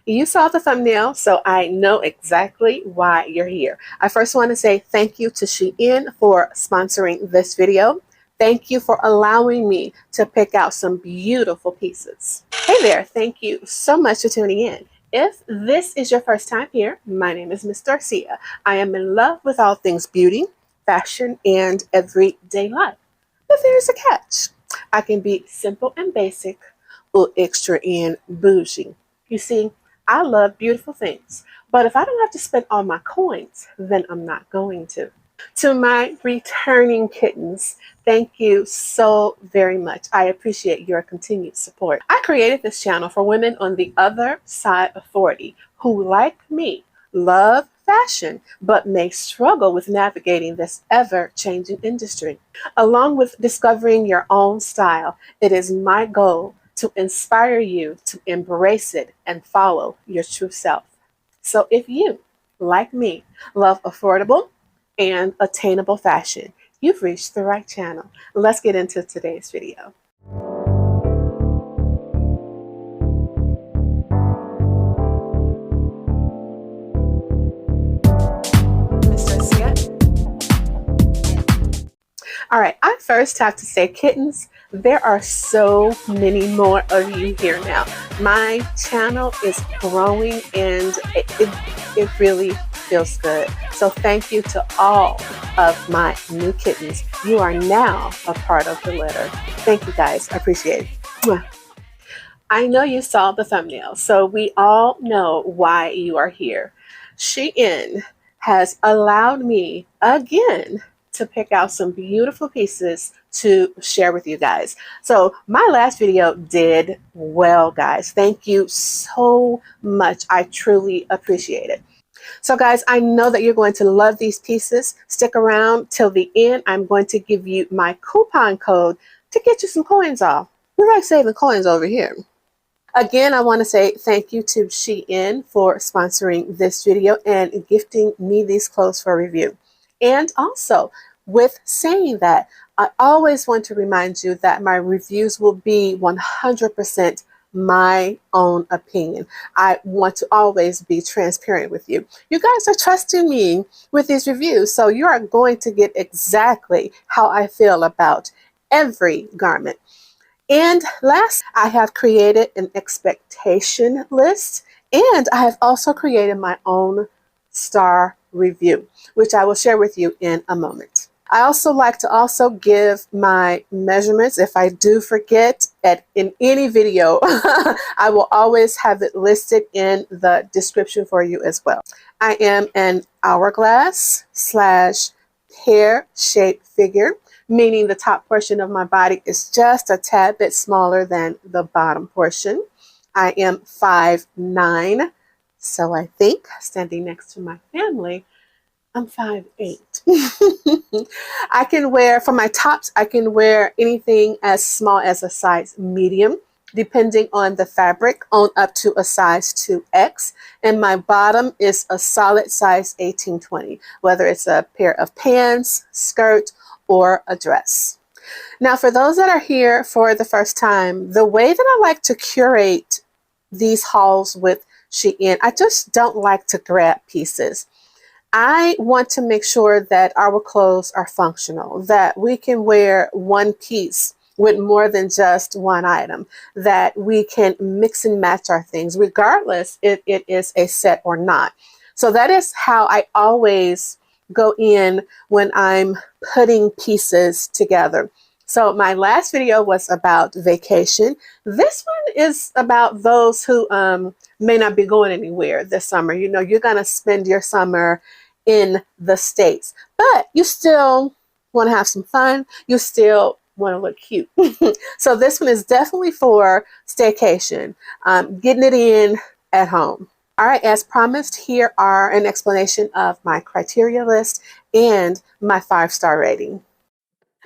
You saw the thumbnail, so I know exactly why you're here. I first want to say thank you to Shein for sponsoring this video. Thank you for allowing me to pick out some beautiful pieces. Hey there, thank you so much for tuning in. If this is your first time here, my name is Miss Darcia. I am in love with all things beauty, fashion, and everyday life. But there's a catch. I can be simple and basic or extra and bougie. You see, I love beautiful things, but if I don't have to spend all my coins, then I'm not going to. To my returning kittens, thank you so very much. I appreciate your continued support. I created this channel for women on the other side of 40 who, like me, love fashion, but may struggle with navigating this ever-changing industry. Along with discovering your own style, it is my goal to inspire you to embrace it and follow your true self. So if you, like me, love affordable and attainable fashion, you've reached the right channel. Let's get into today's video. All right, I first have to say, kittens, there are so many more of you here now. My channel is growing and it really feels good. So thank you to all of my new kittens. You are now a part of the litter. Thank you guys, I appreciate it. I know you saw the thumbnail, so we all know why you are here. Shein has allowed me again to pick out some beautiful pieces to share with you guys. So my last video did well, guys. Thank you so much. I truly appreciate it. So guys, I know that you're going to love these pieces. Stick around till the end. I'm going to give you my coupon code to get you some coins off. We like saving coins over here. Again, I want to say thank you to Shein for sponsoring this video and gifting me these clothes for review. And also, with saying that, I always want to remind you that my reviews will be 100% my own opinion. I want to always be transparent with you. You guys are trusting me with these reviews, so you are going to get exactly how I feel about every garment. And last, I have created an expectation list, and I have also created my own star review, which I will share with you in a moment. I also like to give my measurements. If I do forget in any video, I will always have it listed in the description for you as well. I am an hourglass / pear-shaped figure, meaning the top portion of my body is just a tad bit smaller than the bottom portion. I am 5'9", so I think, standing next to my family, I'm 5'8". I can wear, for my tops, I can wear anything as small as a size medium, depending on the fabric, on up to a size 2X. And my bottom is a solid size 18-20, whether it's a pair of pants, skirt, or a dress. Now, for those that are here for the first time, the way that I like to curate these hauls with Shein, I just don't like to grab pieces. I want to make sure that our clothes are functional, that we can wear one piece with more than just one item, that we can mix and match our things, regardless if it is a set or not. So that is how I always go in when I'm putting pieces together. So my last video was about vacation. This one is about those who may not be going anywhere this summer. You know, you're going to spend your summer in the States, but you still want to have some fun. You still want to look cute. So this one is definitely for staycation, getting it in at home. All right, as promised, here are an explanation of my criteria list and my 5-star rating.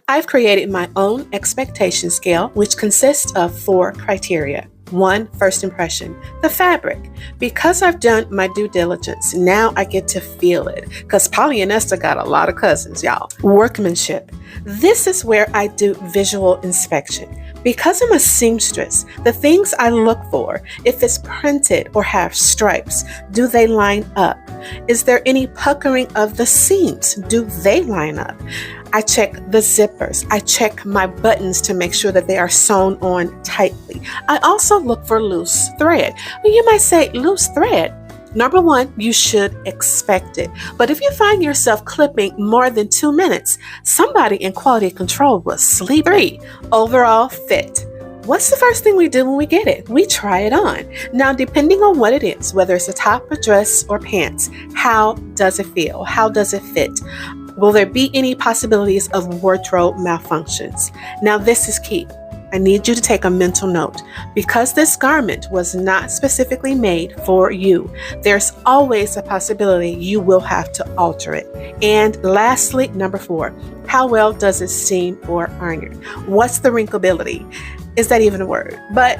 I've created my own expectation scale, which consists of 4 criteria. 1, first impression, the fabric. Because I've done my due diligence, now I get to feel it, because polyester got a lot of cousins, y'all. Workmanship. This is where I do visual inspection. Because I'm a seamstress, the things I look for, if it's printed or have stripes, do they line up? Is there any puckering of the seams? Do they line up? I check the zippers. I check my buttons to make sure that they are sewn on tightly. I also look for loose thread. Well, you might say, loose thread? Number one, you should expect it. But if you find yourself clipping more than 2 minutes, somebody in quality control was sleeping. 3, overall fit. What's the first thing we do when we get it? We try it on. Now, depending on what it is, whether it's a top, a dress, or pants, how does it feel? How does it fit? Will there be any possibilities of wardrobe malfunctions? Now, this is key. I need you to take a mental note. Because this garment was not specifically made for you, there's always a possibility you will have to alter it. And lastly, number 4, how well does it steam or iron? What's the wrinkleability? Is that even a word? But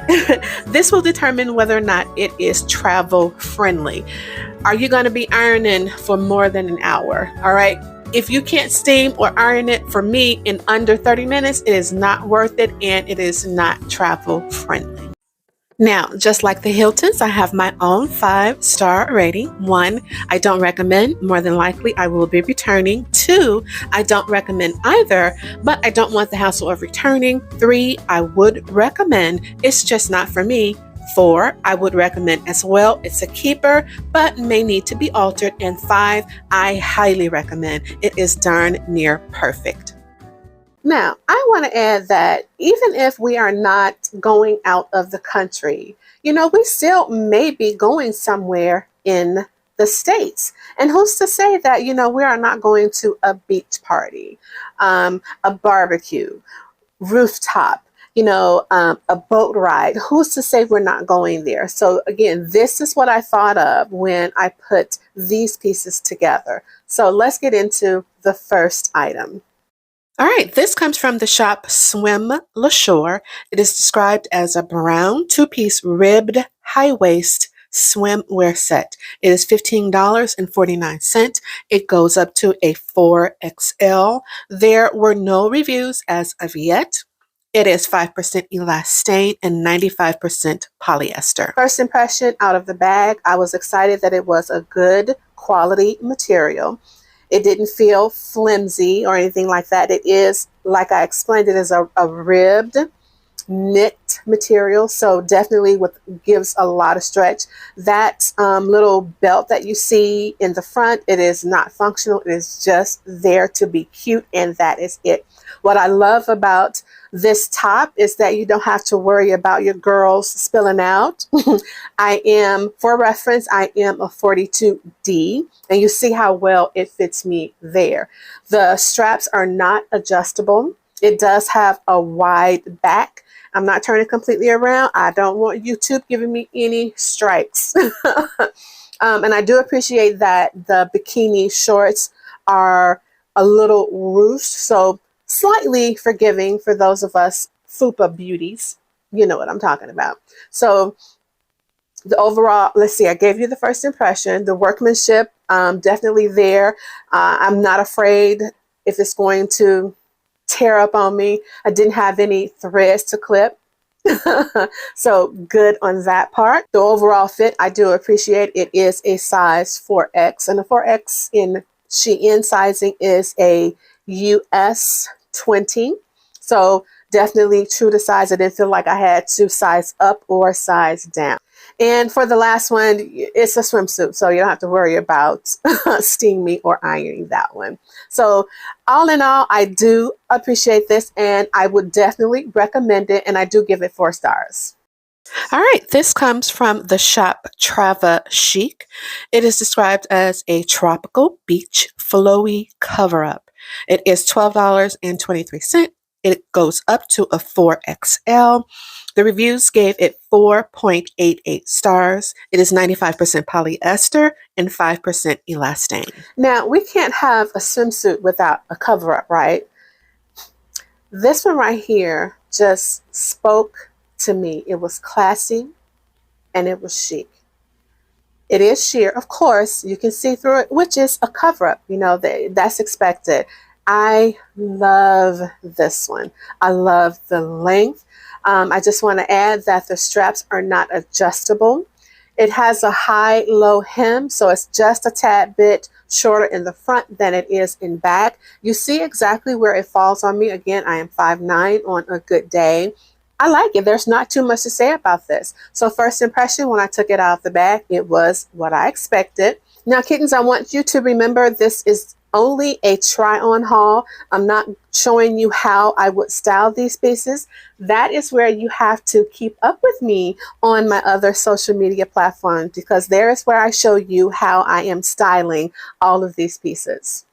this will determine whether or not it is travel friendly. Are you going to be ironing for more than an hour? All right. If you can't steam or iron it, for me, in under 30 minutes, it is not worth it and it is not travel friendly. Now, just like the Hiltons, I have my own 5-star rating. 1, I don't recommend. More than likely, I will be returning. 2, I don't recommend either, but I don't want the hassle of returning. 3, I would recommend. It's just not for me. 4, I would recommend as well. It's a keeper, but may need to be altered. And 5, I highly recommend. It is darn near perfect. Now, I want to add that even if we are not going out of the country, we still may be going somewhere in the States. And who's to say that, we are not going to a beach party, a barbecue, rooftop, a boat ride. Who's to say we're not going there? So again, this is what I thought of when I put these pieces together. So let's get into the first item. All right, this comes from the shop Lushoire. It is described as a brown 2-piece ribbed high-waist swimwear set. It is $15.49. It goes up to a 4XL. There were no reviews as of yet. It is 5% elastane and 95% polyester. First impression out of the bag, I was excited that it was a good quality material. It didn't feel flimsy or anything like that. It is, like I explained, it is a ribbed knit material, so definitely gives a lot of stretch. That little belt that you see in the front, it is not functional. It is just there to be cute, and that is it. What I love about this top is that you don't have to worry about your girls spilling out. For reference, I am a 42D, and you see how well it fits me there. The straps are not adjustable. It does have a wide back. I'm not turning completely around. I don't want YouTube giving me any strikes. And I do appreciate that the bikini shorts are a little ruched, so slightly forgiving for those of us fupa beauties. You know what I'm talking about. So the overall, let's see, I gave you the first impression. The workmanship, definitely there. I'm not afraid if it's going to tear up on me. I didn't have any threads to clip. So good on that part. The overall fit, I do appreciate. It is a size 4X, and the 4X in Shein sizing is a US 20. So definitely true to size. I didn't feel like I had to size up or size down. And for the last one, it's a swimsuit, so you don't have to worry about steaming or ironing that one. So all in all, I do appreciate this, and I would definitely recommend it, and I do give it 4 stars. All right, this comes from the shop TRAVACHIC. It is described as a tropical beach flowy cover-up. It is $12.23. It goes up to a 4XL. The reviews gave it 4.88 stars. It is 95% polyester and 5% elastane. Now, we can't have a swimsuit without a cover-up, right? This one right here just spoke to me. It was classy and it was chic. It is sheer, of course, you can see through it, which is a cover-up. That's expected. I love this one. I love the length. I just want to add that the straps are not adjustable. It has a high-low hem, so it's just a tad bit shorter in the front than it is in back. You see exactly where it falls on me. Again, I am 5'9" on a good day. I like it. There's not too much to say about this. So first impression, when I took it out of the bag, it was what I expected. Now, kittens, I want you to remember this is only a try-on haul. I'm not showing you how I would style these pieces. That is where you have to keep up with me on my other social media platforms, because there is where I show you how I am styling all of these pieces.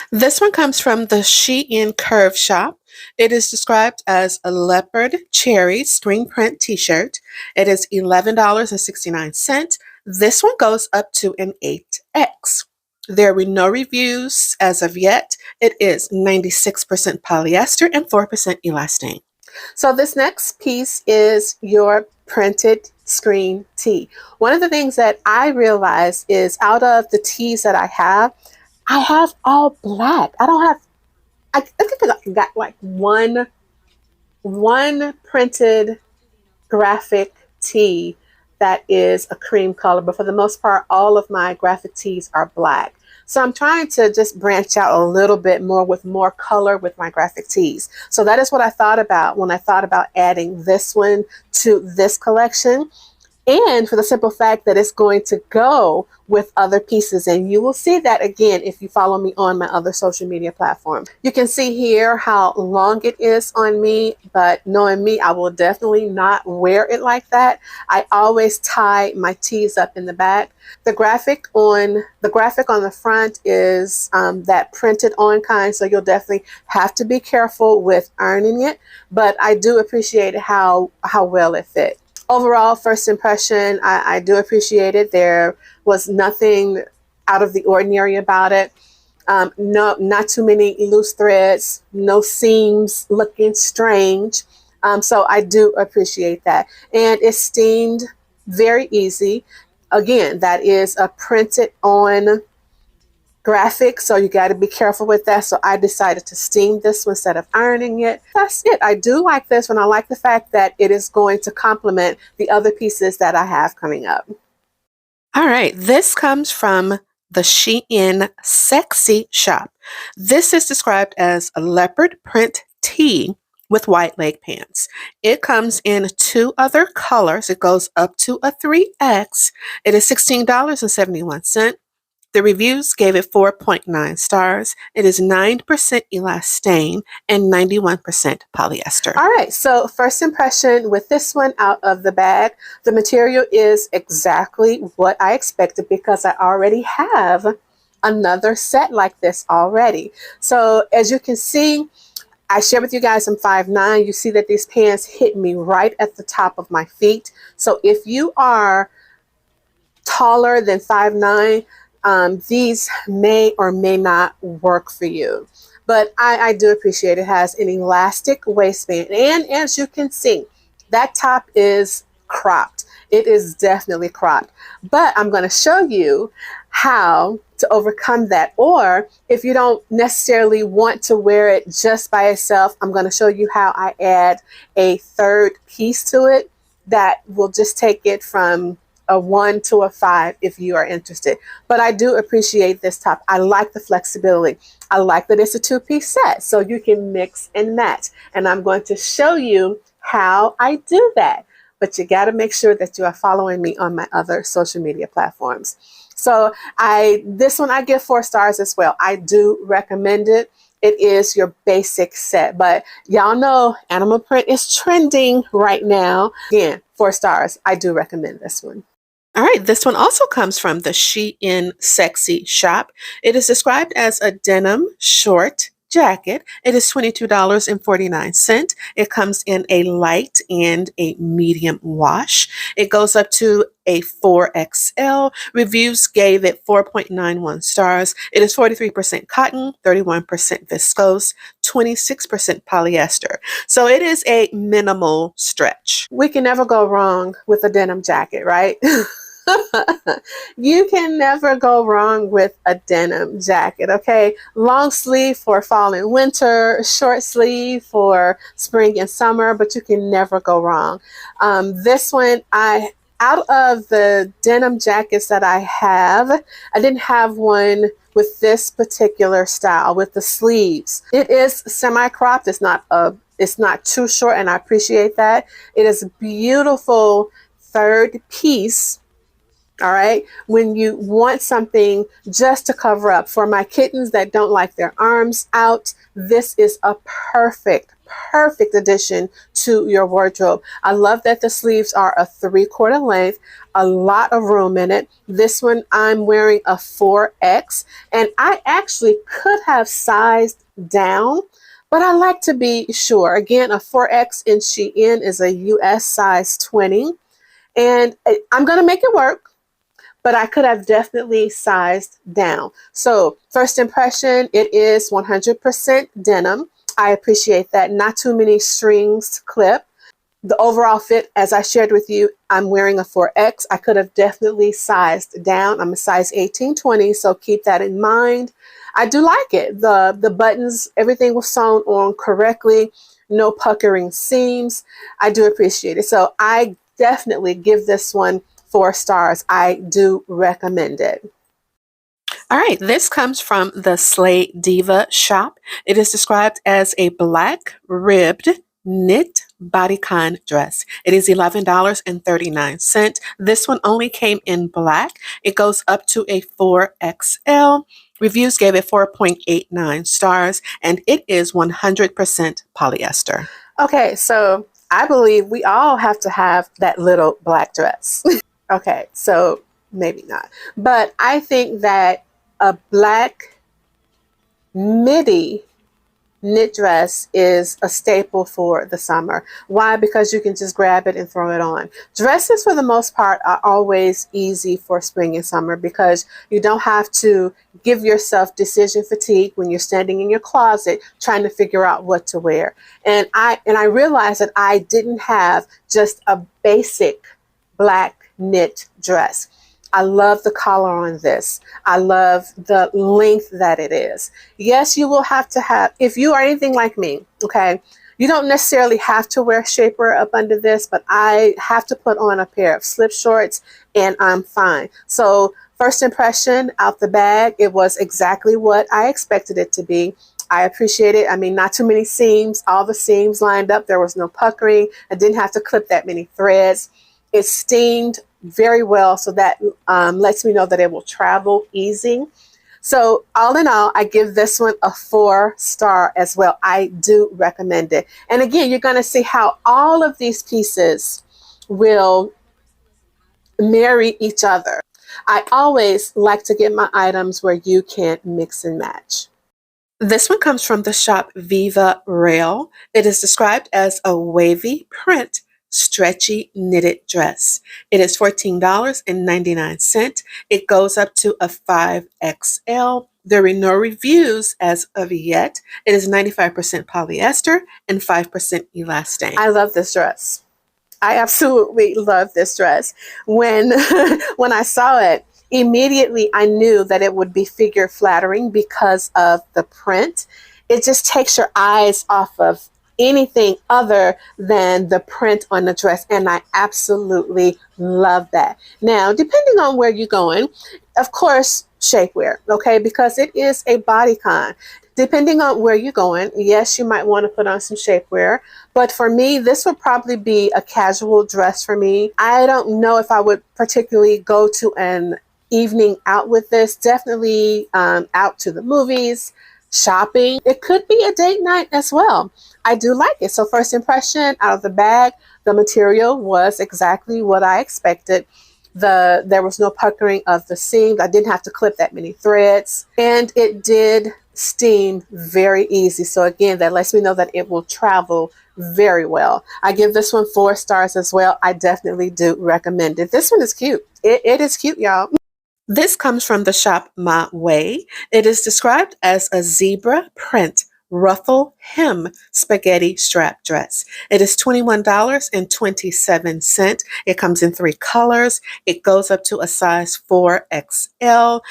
This one comes from the Shein Curve shop. It is described as a leopard cherry screen print t-shirt. It is $11.69. This one goes up to an 8X. There were no reviews as of yet. It is 96% polyester and 4% elastane. So this next piece is your printed screen tee. One of the things that I realized is out of the tees that I have all black. I think I got like one printed graphic tee that is a cream color, but for the most part, all of my graphic tees are black. So I'm trying to just branch out a little bit more with more color with my graphic tees. So that is what I thought about when I thought about adding this one to this collection. And for the simple fact that it's going to go with other pieces. And you will see that again if you follow me on my other social media platform. You can see here how long it is on me, but knowing me, I will definitely not wear it like that. I always tie my tees up in the back. The graphic on the front is that printed on kind, so you'll definitely have to be careful with ironing it. But I do appreciate how well it fit. Overall, first impression, I do appreciate it. There was nothing out of the ordinary about it. No, not too many loose threads, no seams looking strange. So I do appreciate that. And it's steamed very easy. Again, that is a printed on graphic, so you got to be careful with that. So I decided to steam this one instead of ironing it. That's it. I do like this one. I like the fact that it is going to complement the other pieces that I have coming up. All right, this comes from the Shein Sexy shop. This is described as a leopard print tee with white leg pants. It comes in 2 other colors. It goes up to a 3X. It is $16.71. The reviews gave it 4.9 stars. It is 9% elastane and 91% polyester. All right, so first impression with this one out of the bag, the material is exactly what I expected because I already have another set like this already. So as you can see, I shared with you guys I'm 5'9". You see that these pants hit me right at the top of my feet. So if you are taller than 5'9", these may or may not work for you, but I do appreciate it. It has an elastic waistband, and as you can see, that top is cropped. It is definitely cropped, but I'm going to show you how to overcome that, or if you don't necessarily want to wear it just by itself, I'm going to show you how I add a third piece to it that will just take it from a 1 to a 5 if you are interested. But I do appreciate this top. I like the flexibility. I like that it's a 2-piece set, so you can mix and match. And I'm going to show you how I do that. But you got to make sure that you are following me on my other social media platforms. So this one I give 4 stars as well. I do recommend it. It is your basic set, but y'all know animal print is trending right now. Again, 4 stars. I do recommend this one. All right, this one also comes from the Shein Sexy shop. It is described as a denim short jacket. It is $22.49. It comes in a light and a medium wash. It goes up to a 4XL. Reviews gave it 4.91 stars. It is 43% cotton, 31% viscose, 26% polyester. So it is a minimal stretch. We can never go wrong with a denim jacket, right? You can never go wrong with a denim jacket, okay? Long sleeve for fall and winter, short sleeve for spring and summer, but you can never go wrong. This one, out of the denim jackets that I have, I didn't have one with this particular style with the sleeves. It is semi-cropped. It's not too short, and I appreciate that. It is a beautiful third piece. All right, when you want something just to cover up. For my kittens that don't like their arms out, this is a perfect addition to your wardrobe. I love that the sleeves are a 3/4 length, a lot of room in it. This one I'm wearing a 4X, and I actually could have sized down, but I like to be sure. Again, a 4X in Shein is a US size 20, and I'm going to make it work, but I could have definitely sized down. So first impression, it is 100% denim. I appreciate that. Not too many strings to clip. The overall fit, as I shared with you, I'm wearing a 4X. I could have definitely sized down. I'm a size 18-20, so keep that in mind. I do like it. The buttons, everything was sewn on correctly. No puckering seams. I do appreciate it. So I definitely give this one 4 stars. I do recommend it. All right, this comes from the SLAYDIVA shop. It is described as a black ribbed knit bodycon dress. It is $11.39. This one only came in black. It goes up to a 4XL. Reviews gave it 4.89 stars, and it is 100% polyester. Okay, so I believe we all have to have that little black dress. Okay, so maybe not. But I think that a black midi knit dress is a staple for the summer. Why? Because you can just grab it and throw it on. Dresses, for the most part, are always easy for spring and summer because you don't have to give yourself decision fatigue when you're standing in your closet trying to figure out what to wear. And I realized that I didn't have just a basic black knit dress. I love the collar on this. I love the length that it is. Yes, you will have to have, if you are anything like me, okay, you don't necessarily have to wear shapewear up under this, but I have to put on a pair of slip shorts and I'm fine. So first impression out the bag, it was exactly what I expected it to be. I appreciate it. I mean, not too many seams, all the seams lined up. There was no puckering. I didn't have to clip that many threads. It's steamed very well, so that lets me know that it will travel easy. So all in all, I give this one a 4-star as well. I do recommend it. And again, you're going to see how all of these pieces will marry each other. I always like to get my items where you can mix and match. This one comes from the shop VIVARELLE. It is described as a wavy print stretchy knitted dress. It is $14.99. It goes up to a 5XL. There are no reviews as of yet. It is 95% polyester and 5% elastane. I love this dress. I absolutely love this dress. When when I saw it, immediately I knew that it would be figure flattering because of the print. It just takes your eyes off of anything other than the print on the dress, and I absolutely love that. Now, depending on where you're going, of course, shapewear, okay, because it is a bodycon. Depending on where you're going, yes, you might want to put on some shapewear, but for me, this would probably be a casual dress for me. I don't know if I would particularly go to an evening out with this. Definitely out to the movies, shopping. It could be a date night as well. I do like it. So first impression out of the bag, the material was exactly what I expected. There was no puckering of the seams. I didn't have to clip that many threads, and it did steam very easy. So again, that lets me know that it will travel very well. I give this one 4 stars as well. I definitely do recommend it. This one is cute. It is cute, y'all. This comes from the shop MAWEII. It is described as a zebra print ruffle hem spaghetti strap dress. It is $21.27. It comes in 3 colors. It goes up to a size 4XL.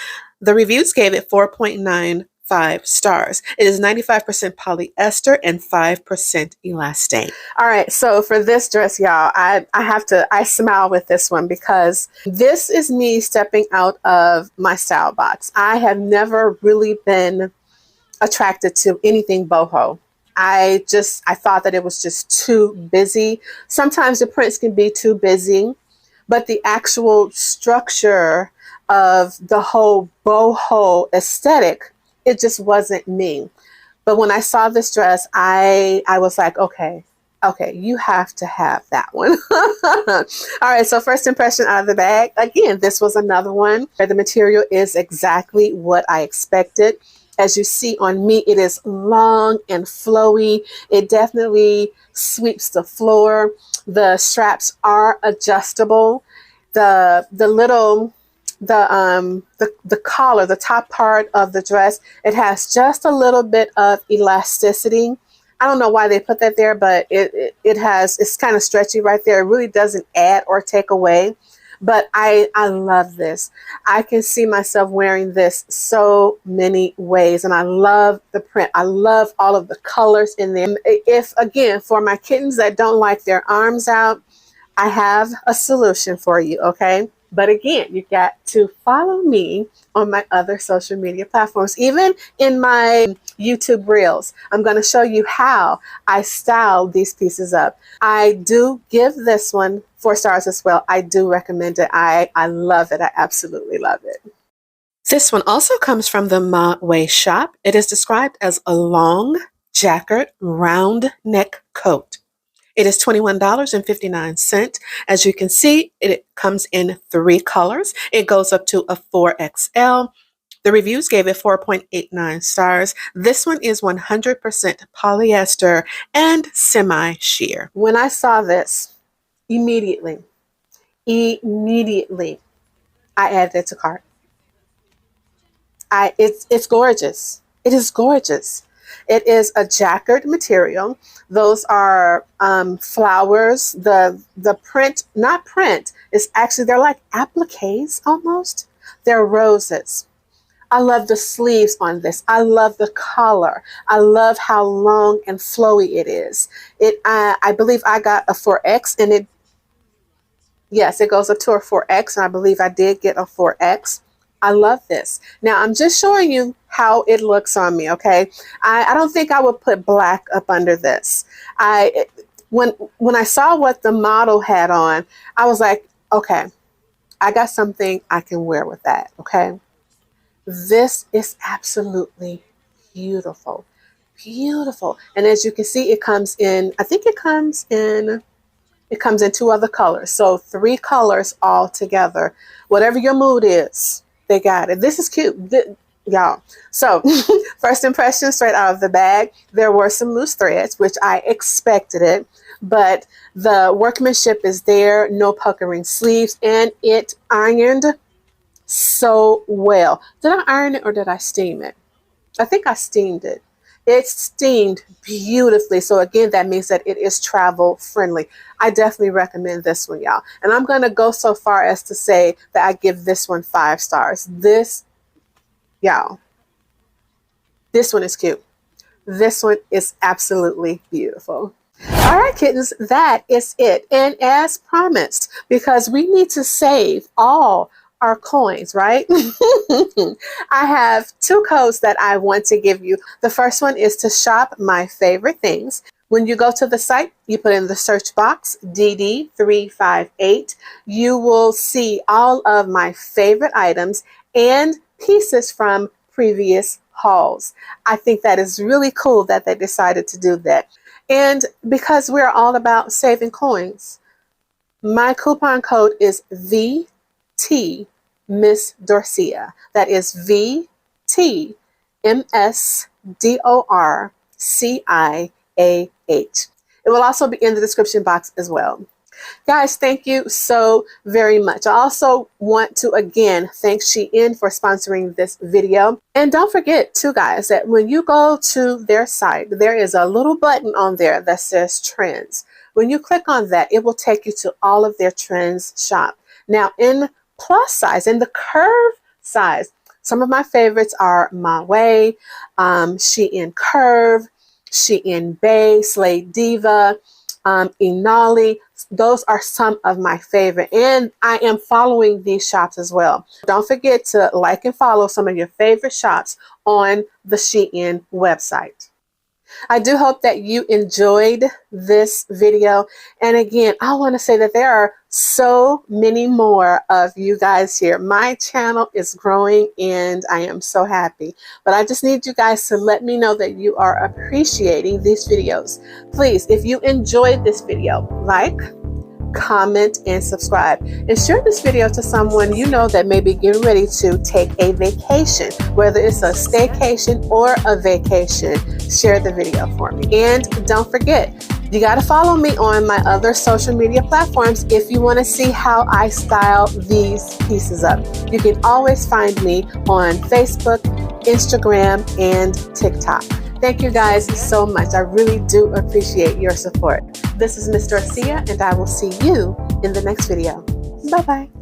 The reviews gave it 4.95 stars. It is 95% polyester and 5% elastane. All right, so for this dress, y'all, I smile with this one because this is me stepping out of my style box. I have never really been attracted to anything boho. I thought that it was just too busy. Sometimes the prints can be too busy, but the actual structure of the whole boho aesthetic, it just wasn't me. But when I saw this dress, I was like, okay, you have to have that one. All right, so first impression out of the bag. Again, this was another one where the material is exactly what I expected. As you see on me, it is long and flowy. It definitely sweeps the floor. The straps are adjustable. The collar, the top part of the dress, it has just a little bit of elasticity. I don't know why they put that there, but it's kind of stretchy right there. It really doesn't add or take away. But I love this. I can see myself wearing this so many ways, and I love the print. I love all of the colors in them. If, again, for my kittens that don't like their arms out, I have a solution for you, okay? But again, you got to follow me on my other social media platforms. Even in my YouTube Reels, I'm going to show you how I style these pieces up. I do give this one 4 stars as well. I do recommend it. I love it. I absolutely love it. This one also comes from the MAWEII shop. It is described as a long jacquard round neck coat. It is $21.59. As you can see, it comes in 3 colors. It goes up to a 4XL. The reviews gave it 4.89 stars. This one is 100% polyester and semi-sheer. When I saw this, immediately, I added it to cart. It's gorgeous. It is gorgeous. It is a jacquard material. Those are flowers. The print, not print, is actually, they're like appliques almost. They're roses. I love the sleeves on this. I love the collar. I love how long and flowy it is. I believe I got a 4X, and yes, it goes up to a 4X, and I believe I did get a 4X. I love this. Now, I'm just showing you how it looks on me, okay? I don't think I would put black up under this. When I saw what the model had on, I was like, okay, I got something I can wear with that, okay? This is absolutely beautiful. Beautiful. And as you can see, it comes in, I think it comes in 2 other colors. So 3 colors all together. Whatever your mood is, they got it. This is cute, y'all. So first impression straight out of the bag, there were some loose threads, which I expected it, but the workmanship is there, no puckering sleeves, and it ironed so well. Did I iron it or did I steam it? I think I steamed it. It steamed beautifully. So again, that means that it is travel friendly. I definitely recommend this one, y'all. And I'm going to go so far as to say that I give this one 5 stars. This, y'all, this one is cute. This one is absolutely beautiful. All right, kittens, that is it. And as promised, because we need to save all our coins, right? I have 2 codes that I want to give you. The first one is to shop my favorite things. When you go to the site, you put in the search box DD358. You will see all of my favorite items and pieces from previous hauls. I think that is really cool that they decided to do that. And because we're all about saving coins, my coupon code is VT Miss Dorcia. That is VTMSDORCIAH. It will also be in the description box as well. Guys, thank you so very much. I also want to again thank Shein for sponsoring this video. And don't forget too, guys, that when you go to their site, there is a little button on there that says trends. When you click on that, it will take you to all of their trends shop. Now in plus size, in the curve size, some of my favorites are MAWEII, Shein Curve, Shein Bay, SLAYDIVA, Inali. Those are some of my favorite, and I am following these shops as well. Don't forget to like and follow some of your favorite shops on the Shein website. I do hope that you enjoyed this video. And again, I want to say that there are so many more of you guys here. My channel is growing and I am so happy. But I just need you guys to let me know that you are appreciating these videos. Please, if you enjoyed this video, like, comment, and subscribe, and share this video to someone you know that may be getting ready to take a vacation, whether it's a staycation or a vacation. Share the video for me. And don't forget, you got to follow me on my other social media platforms if you want to see how I style these pieces up. You can always find me on Facebook, Instagram, and TikTok. Thank you guys so much. I really do appreciate your support. This is Miss Dorothea, and I will see you in the next video. Bye-bye.